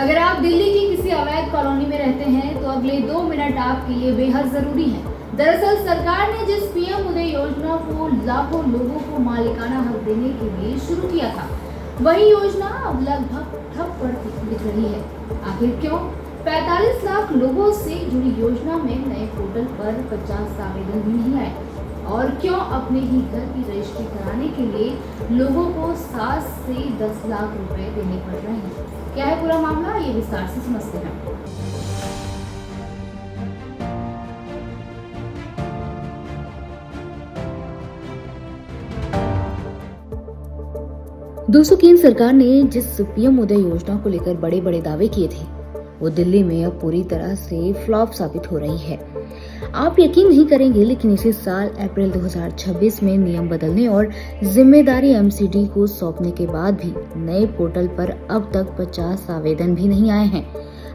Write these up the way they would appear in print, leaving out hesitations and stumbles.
अगर आप दिल्ली की किसी अवैध कॉलोनी में रहते हैं तो अगले 2 मिनट आपके लिए बेहद जरूरी है। दरअसल सरकार ने जिस पीएम उदय योजना को लाखों लोगों को मालिकाना हक देने के लिए शुरू किया था, वही योजना अब लगभग ठप पर दिख रही है। आखिर क्यों? 45 लाख लोगों से जुड़ी योजना में नए पोर्टल पर 50 आवेदन भी नहीं आए, और क्यों अपने ही घर की रजिस्ट्री कराने के लिए लोगों को 7 से 10 लाख रुपए देने पड़ रहे हैं। क्या है पूरा मामला, ये विस्तार से समझते हैं। दोस्तों, केंद्र सरकार ने जिस पीएम उदय योजना को लेकर बड़े बड़े दावे किए थे, वो दिल्ली में अब पूरी तरह से फ्लॉप साबित हो रही है। आप यकीन नहीं करेंगे, लेकिन इसी साल अप्रैल 2026 में नियम बदलने और जिम्मेदारी एमसीडी को सौंपने के बाद भी नए पोर्टल पर अब तक 50 आवेदन भी नहीं आए हैं।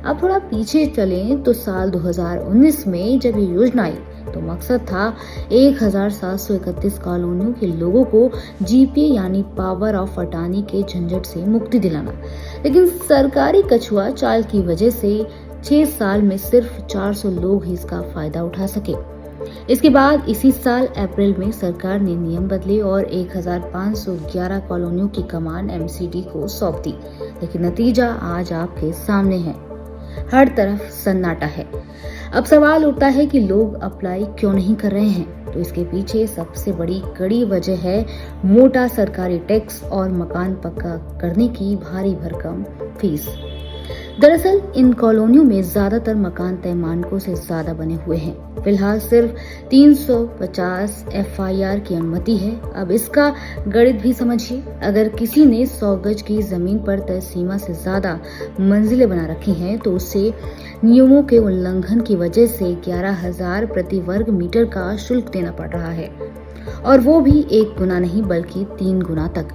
अब थोड़ा पीछे चलें तो साल 2019 में जब ये योजना आई तो मकसद था 1731 कॉलोनियों के लोगों को जीपीए यानी पावर ऑफ अटॉर्नी के झंझट से मुक्ति दिलाना। लेकिन सरकारी कछुआ चाल की वजह से 6 साल में सिर्फ 400 लोग ही इसका फायदा उठा सके। इसके बाद इसी साल अप्रैल में सरकार ने नियम बदले और 1511 कॉलोनियों की कमान एमसीडी को सौंप दी। लेकिन नतीजा आज आपके सामने है। हर तरफ सन्नाटा है। अब सवाल उठता है कि लोग अप्लाई क्यों नहीं कर रहे हैं। तो इसके पीछे सबसे बड़ी कड़ी वजह है मोटा सरकारी टैक्स और मकान पक्का करने की भारी भरकम फीस। दरअसल इन कॉलोनियों में ज्यादातर मकान तय मानकों से ज्यादा बने हुए हैं। फिलहाल सिर्फ 350 एफआईआर की अनुमति है। अब इसका गणित भी समझिए। अगर किसी ने 100 गज की जमीन पर तय सीमा से ज्यादा मंजिलें बना रखी हैं तो उसे नियमों के उल्लंघन की वजह से 11,000 प्रति वर्ग मीटर का शुल्क देना पड़ रहा है, और वो भी 1 गुना नहीं बल्कि 3 गुना तक।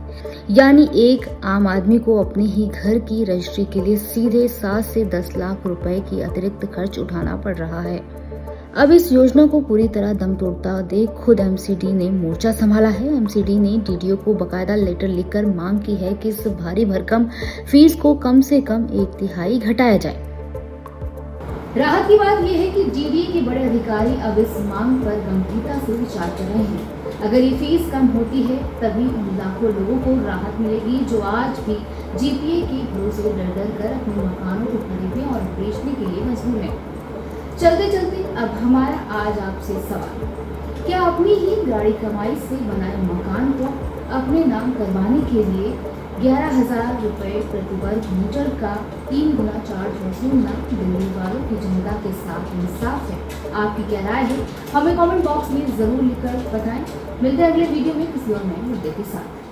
यानी एक आम आदमी को अपने ही घर की रजिस्ट्री के लिए सीधे 7 से 10 लाख रुपए की अतिरिक्त खर्च उठाना पड़ रहा है। अब इस योजना को पूरी तरह दम तोड़ता देख खुद एमसीडी ने मोर्चा संभाला है। एमसीडी ने डीडीओ को बकायदा लेटर लिखकर मांग की है कि इस भारी भरकम फीस को कम से कम 1/3 घटाया जाए। राहत की बात यह है कि डीडीए के बड़े अधिकारी अब इस मांग पर गंभीरता से विचार कर रहे हैं। अगर ये फीस कम होती है तभी उन लाखों लोगों को राहत मिलेगी जो आज भी जीपीए के भरोसे डर डर कर अपने मकानों को खरीदने और बेचने के लिए मजबूर हैं। चलते चलते अब हमारा आज आपसे सवाल, क्या अपनी ही गाड़ी कमाई से बनाए मकान को अपने नाम करवाने के लिए 11,000 रुपए प्रति वर्ग मीटर का 3 गुना चार्ज वसूलना दिल्ली वालों की जनता के साथ इंसाफ है? आपकी क्या राय है? हमें कमेंट बॉक्स में जरूर लिखकर बताएं। मिलते हैं अगले वीडियो में किसी और नए मुद्दे के साथ।